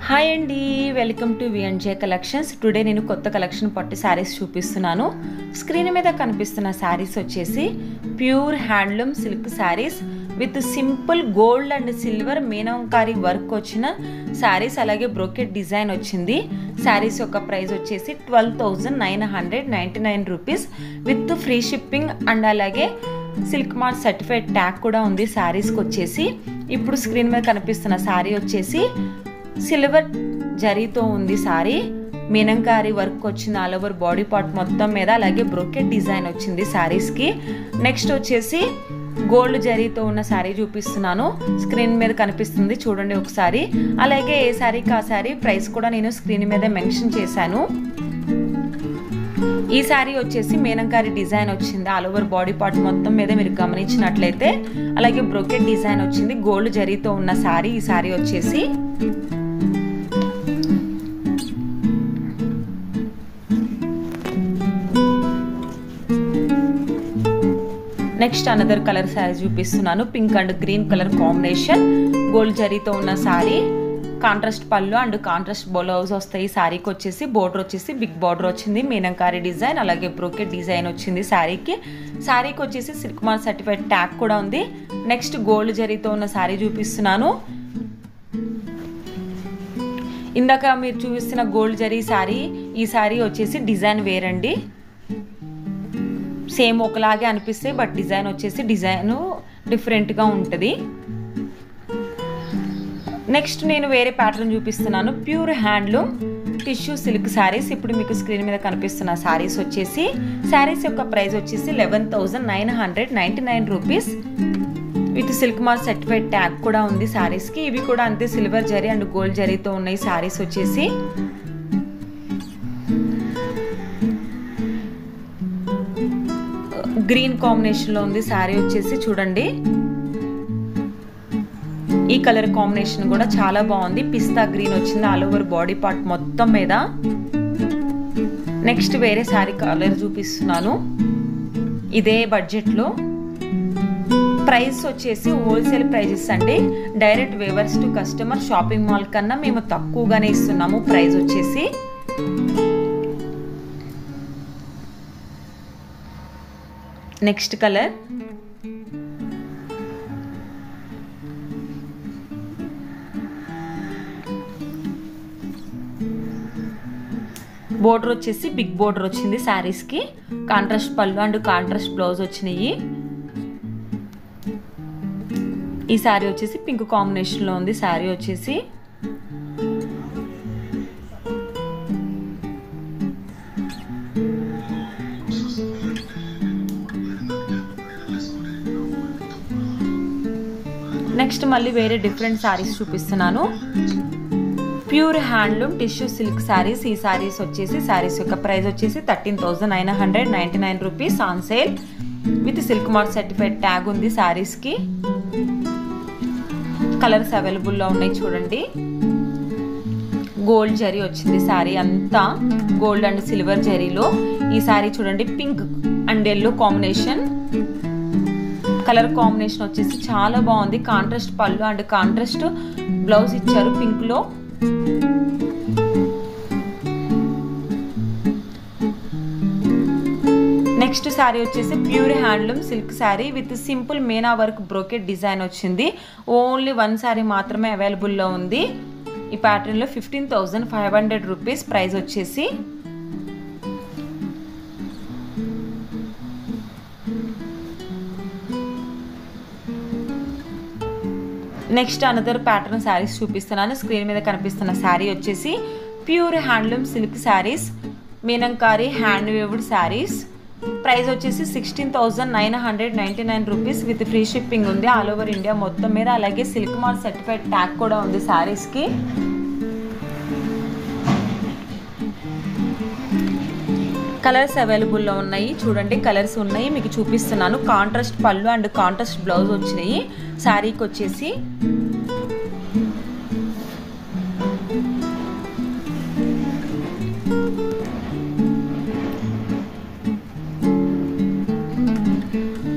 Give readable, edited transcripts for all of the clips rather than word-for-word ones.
Hi అండి, welcome to విఎన్జే collections. Today నేను కొత్త కలెక్షన్ పట్టు శారీస్ చూపిస్తున్నాను. స్క్రీన్ మీద కనిపిస్తున్న శారీస్ వచ్చేసి pure handloom silk saris with simple gold and silver meenakari work వచ్చిన శారీస్, అలాగే బ్రోకెట్ డిజైన్ వచ్చింది. శారీస్ యొక్క ప్రైస్ వచ్చేసి 12,999 rupees with free shipping and అలాగే సిల్క్ మార్క్ సర్టిఫైడ్ ట్యాగ్ కూడా ఉంది శారీస్కి వచ్చేసి. ఇప్పుడు స్క్రీన్ మీద కనిపిస్తున్న శారీ వచ్చేసి సిల్వర్ జరీతో ఉంది శారీ. మీనంకారీ వర్క్ వచ్చింది ఆల్ ఓవర్ బాడీ పార్ట్ మొత్తం మీద, అలాగే బ్రోకెట్ డిజైన్ వచ్చింది శారీస్కి. నెక్స్ట్ వచ్చేసి గోల్డ్ జరీతో ఉన్న శారీ చూపిస్తున్నాను. స్క్రీన్ మీద కనిపిస్తుంది చూడండి ఒకసారి. అలాగే ఏ శారీకి ఆ శారీ ప్రైస్ కూడా నేను స్క్రీన్ మీద మెన్షన్ చేశాను. ఈ శారీ వచ్చేసి మీనంకారీ డిజైన్ వచ్చింది ఆల్ ఓవర్ బాడీ పార్ట్ మొత్తం మీద మీరు గమనించినట్లయితే. అలాగే బ్రోకెట్ డిజైన్ వచ్చింది గోల్డ్ జరీతో ఉన్న శారీ. ఈ శారీ వచ్చేసి నెక్స్ట్ అనదర్ కలర్ శారీ చూపిస్తున్నాను. Pink and green colour combination, gold జరీతో ఉన్న sari. Contrast pallu and contrast blouse వస్తాయి. శారీకి వచ్చేసి బోర్డర్ వచ్చేసి బిగ్ బోర్డర్ వచ్చింది, మీనంకారీ డిజైన్ అలాగే బ్రోకెట్ డిజైన్ వచ్చింది శారీకి. శారీకి వచ్చేసి సిల్క్ మార్క్ సర్టిఫైడ్ ట్యాగ్ కూడా ఉంది. నెక్స్ట్ గోల్డ్ జరీతో ఉన్న శారీ చూపిస్తున్నాను. ఇందాక మీరు చూపిస్తున్న గోల్డ్ జరీ శారీ, ఈ శారీ వచ్చేసి డిజైన్ వేరండి. సేమ్ ఒకలాగే అనిపిస్తాయి, బట్ డిజైన్ వచ్చేసి డిజైన్ డిఫరెంట్గా ఉంటుంది. నెక్స్ట్ నేను వేరే ప్యాటర్న్ చూపిస్తున్నాను. Pure handloom tissue silk saris. ఇప్పుడు మీకు స్క్రీన్ మీద కనిపిస్తున్న శారీస్ వచ్చేసి, శారీస్ యొక్క ప్రైస్ వచ్చేసి 11,999 rupees with silk mark certified tag కూడా ఉంది శారీస్కి. ఇవి కూడా అంతే సిల్వర్ జరీ అండ్ గోల్డ్ జరీతో ఉన్నాయి శారీస్ వచ్చేసి. గ్రీన్ కాంబినేషన్లో ఉంది శారీ వచ్చేసి చూడండి. ఈ కలర్ కాంబినేషన్ కూడా చాలా బాగుంది. పిస్తా గ్రీన్ వచ్చింది ఆల్ ఓవర్ బాడీ పార్ట్ మొత్తం మీద. నెక్స్ట్ వేరే శారీ కలర్ చూపిస్తున్నాను ఇదే బడ్జెట్లో. ప్రైస్ వచ్చేసి హోల్సేల్ ప్రైజెస్ అండి. Direct weavers to customer shopping mall కన్నా మేము తక్కువగానే ఇస్తున్నాము ప్రైస్ వచ్చేసి. నెక్స్ట్ కలర్ బోర్డర్ వచ్చేసి బిగ్ బోర్డర్ వచ్చింది శారీస్కి. Contrast pallu and contrast blouse వచ్చినాయి. ఈ శారీ వచ్చేసి పింక్ కాంబినేషన్లో ఉంది శారీ వచ్చేసి. నెక్స్ట్ మళ్ళీ వేరే డిఫరెంట్ శారీస్ చూపిస్తున్నాను. Pure handloom tissue silk saris. ఈ శారీస్ వచ్చేసి శారీస్ యొక్క ప్రైస్ వచ్చేసి 13,999 rupees on sale with silk mark certified tag ఉంది శారీస్కి. కలర్స్ అవైలబుల్లో ఉన్నాయి చూడండి. గోల్డ్ జరీ వచ్చింది శారీ అంతా, గోల్డ్ అండ్ సిల్వర్ జరీలో. ఈ శారీ చూడండి pink and yellow combination. Colour combination వచ్చేసి చాలా బాగుంది. Contrast pallu and contrast blouse ఇచ్చారు పింక్లో. నెక్స్ట్ శారీ వచ్చేసి pure handloom silk sari with simple meena work brocade design వచ్చింది. ఓన్లీ వన్ శారీ మాత్రమే అవైలబుల్లో ఉంది ఈ ప్యాటర్న్లో. 15,500 రూపీస్ ప్రైస్ వచ్చేసి. నెక్స్ట్ అనదర్ ప్యాటర్న్ శారీస్ చూపిస్తున్నాను. స్క్రీన్ మీద కనిపిస్తున్న శారీ వచ్చేసి pure handloom silk saris, meenakari hand weaved saris. Price వచ్చేసి 16,999 రూపీస్ విత్ ఫ్రీ షిప్పింగ్ ఉంది ఆల్ ఓవర్ ఇండియా మొత్తం మీద. అలాగే సిల్క్ మార్క్ సర్టిఫైడ్ ట్యాగ్ కూడా ఉంది శారీస్కి. కలర్స్ అవైలబుల్లో ఉన్నాయి చూడండి. కలర్స్ ఉన్నాయి మీకు చూపిస్తున్నాను. Contrast pallu and contrast blouse వచ్చినాయి శారీకి వచ్చేసి.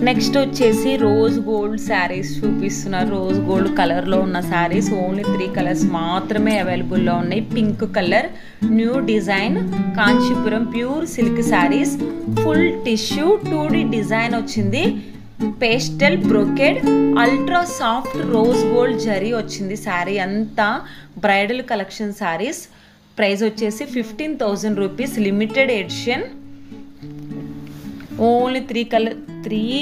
నెక్స్ట్ వచ్చేసి రోజ్ గోల్డ్ శారీస్ చూపిస్తున్నారు. రోజ్ గోల్డ్ కలర్లో ఉన్న శారీస్ ఓన్లీ 3 కలర్స్ మాత్రమే అవైలబుల్లో ఉన్నాయి. Pink colour, new design, Kanchipuram pure silk saris, full tissue 2D design వచ్చింది, pastel brocade, ultra soft rose gold zari వచ్చింది. శారీ అంతా బ్రైడల్ కలెక్షన్ శారీస్. ప్రైస్ వచ్చేసి 15,000 rupees. Limited edition. Only 3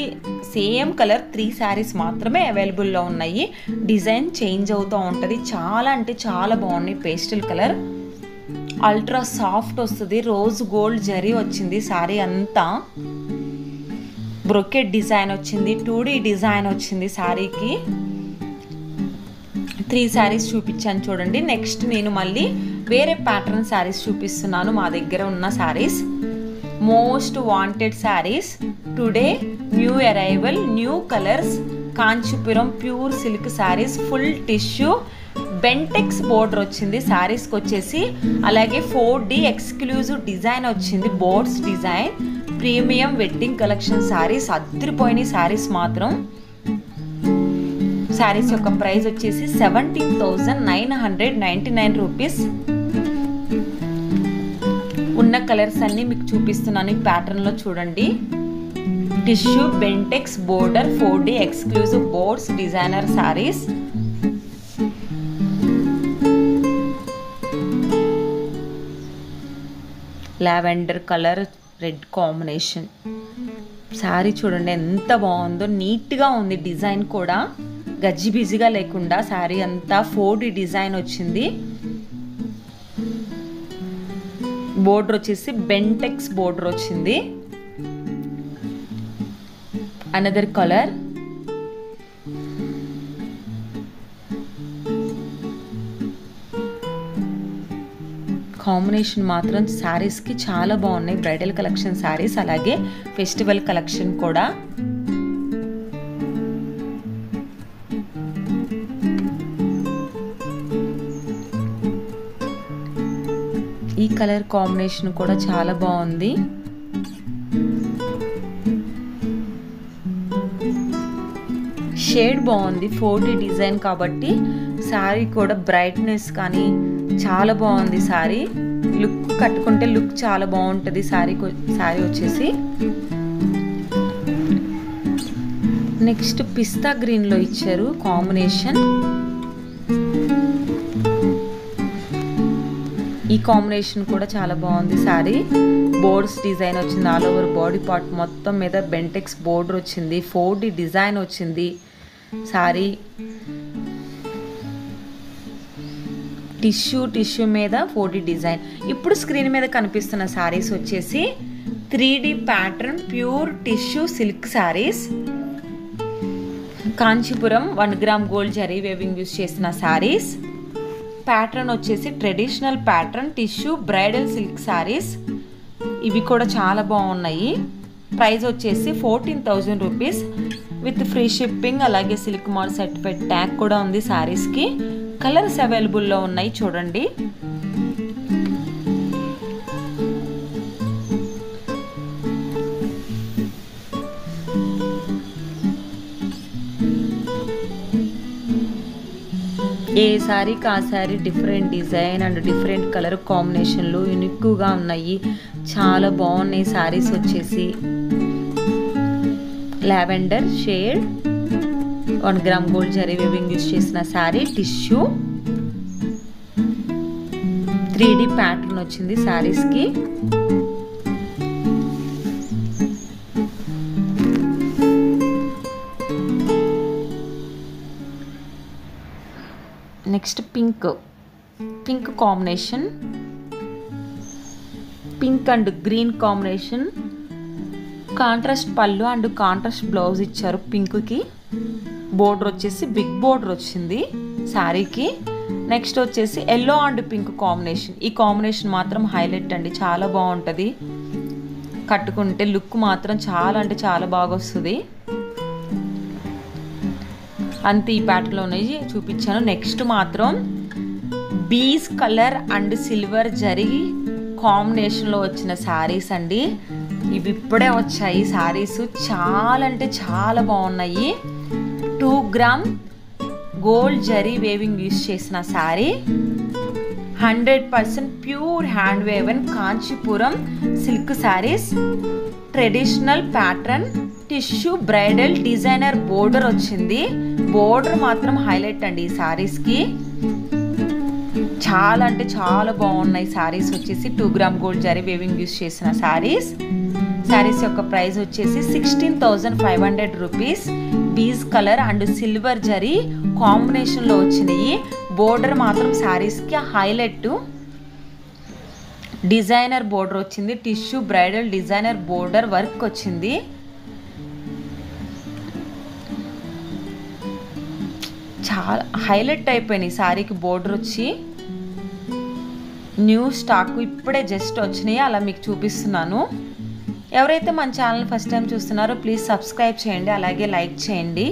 same colour 3 saris మాత్రమే అవైలబుల్లో ఉన్నాయి. డిజైన్ చేంజ్ అవుతూ ఉంటుంది. చాలా అంటే చాలా బాగున్నాయి. పేస్టల్ కలర్, అల్ట్రా సాఫ్ట్ వస్తుంది, రోజ్ గోల్డ్ జరీ వచ్చింది. శారీ అంతా బ్రొకెట్ డిజైన్ వచ్చింది, 2D డిజైన్ వచ్చింది శారీకి. 3 శారీస్ చూపించాను చూడండి. నెక్స్ట్ నేను మళ్ళీ వేరే ప్యాటర్న్ శారీస్ చూపిస్తున్నాను. మా దగ్గర ఉన్న saris most wanted saris today, new arrival, new colours, Kanchipuram pure silk saris, full tissue, Bentex border వచ్చింది శారీస్కి వచ్చేసి. అలాగే 4D ఎక్స్క్లూజివ్ డిజైన్ వచ్చింది, boards design, premium wedding collection saris. అదిరిపోయిన శారీస్ మాత్రం. శారీస్ యొక్క ప్రైస్ వచ్చేసి 17,999 రూపీస్. ఉన్న కలర్స్ అన్ని మీకు చూపిస్తున్నాను. ఈ ప్యాటర్న్లో చూడండి. Tissue, Bentex border, 4D exclusive boards, designer saris. Lavender colour, red combination sari చూడండి ఎంత బాగుందో. నీట్గా ఉంది. డిజైన్ కూడా గజ్జిబిజిగా లేకుండా శారీ అంతా 4D డిజైన్ వచ్చింది. బోర్డర్ వచ్చేసి బెంటెక్స్ బోర్డర్ వచ్చింది. Another colour. కాంబినేషన్ మాత్రం శారీస్కి చాలా బాగున్నాయి. బ్రైడల్ కలెక్షన్ శారీస్, అలాగే ఫెస్టివల్ కలెక్షన్ కూడా. ఈ కలర్ కాంబినేషన్ కూడా చాలా బాగుంది. షేడ్ బాగుంది. 4D డిజైన్ కాబట్టి శారీ కూడా బ్రైట్నెస్ కానీ చాలా బాగుంది. శారీ లుక్ కట్టుకుంటే లుక్ చాలా బాగుంటుంది. శారీ వచ్చేసి నెక్స్ట్ పిస్తా గ్రీన్లో ఇచ్చారు కాంబినేషన్. ఈ కాంబినేషన్ కూడా చాలా బాగుంది. శారీ బోర్డ్స్ డిజైన్ వచ్చింది. ఆల్ ఓవర్ బాడీ పార్ట్ మొత్తం మీద బెంటెక్స్ బోర్డర్ వచ్చింది, 4D డిజైన్ వచ్చింది. శారీ టిష్యూ మీద 4D డిజైన్. ఇప్పుడు స్క్రీన్ మీద కనిపిస్తున్న శారీస్ వచ్చేసి 3D pattern pure tissue silk saris. Kanchipuram 1 gram gold zari weaving use చేసిన శారీస్. ప్యాటర్న్ వచ్చేసి traditional pattern tissue bridal silk saris. ఇవి కూడా చాలా బాగున్నాయి. ప్రైస్ వచ్చేసి 14,000 రూపీస్ విత్ ఫ్రీ షిప్పింగ్. అలాగే సిల్క్ మార్క్ సర్టిఫైడ్ ట్యాగ్ కూడా ఉంది శారీస్కి. కలర్స్ అవైలబుల్లో ఉన్నాయి చూడండి. ఏ శారీకి ఆ sari different design and different colour కాంబినేషన్లు యూనిక్గా ఉన్నాయి. చాలా బాగున్నాయి శారీస్ వచ్చేసి. Lavender shade 1 gram gold zari weaving use చేసిన శారీ. టిష్యూ 3D ప్యాటర్న్ వచ్చింది శారీస్కి. Next pink combination, pink and green combination. Contrast pallu and contrast blouse ఇచ్చారు పింక్కి. బోర్డర్ వచ్చేసి బిగ్ బోర్డర్ వచ్చింది శారీకి. నెక్స్ట్ వచ్చేసి ఎల్లో అండ్ పింక్ కాంబినేషన్. ఈ కాంబినేషన్ మాత్రం హైలైట్ అండి, చాలా బాగుంటుంది. కట్టుకుంటే లుక్ మాత్రం చాలా అంటే చాలా బాగా వస్తుంది. అంతే ఈ ప్యాటర్న్లో ఉన్నాయి చూపించాను. నెక్స్ట్ మాత్రం బీస్ కలర్ అండ్ సిల్వర్ జరీ కాంబినేషన్లో వచ్చిన శారీస్ అండి. ఇవి ఇప్పుడే వచ్చాయి శారీస్, చాలా అంటే చాలా బాగున్నాయి. 2 gram gold zari weaving use చేసిన sari, 100% pure hand woven Kanchipuram silk saris, traditional pattern tissue bridal designer border వచ్చింది. బోర్డర్ మాత్రం హైలైట్ అండి ఈ శారీస్కి. చాలా అంటే చాలా బాగున్నాయి శారీస్ వచ్చేసి. 2 gram gold zari weaving use చేసిన శారీస్. శారీస్ యొక్క ప్రైస్ వచ్చేసి 16,500 rupees. Beige colour and silver zari కాంబినేషన్లో వచ్చినాయి. బోర్డర్ మాత్రం శారీస్కి హైలైట్. డిజైనర్ బోర్డర్ వచ్చింది, tissue bridal designer border work వచ్చింది. చాలా హైలైట్ అయిపోయినాయి శారీకి బోర్డర్ వచ్చి. న్యూ స్టాక్ ఇప్పుడే జస్ట్ వచ్చినాయి, అలా మీకు చూపిస్తున్నాను. ఎవరైతే మన ఛానల్ ఫస్ట్ టైం చూస్తున్నారో ప్లీజ్ సబ్స్క్రైబ్ చేయండి, అలాగే లైక్ చేయండి.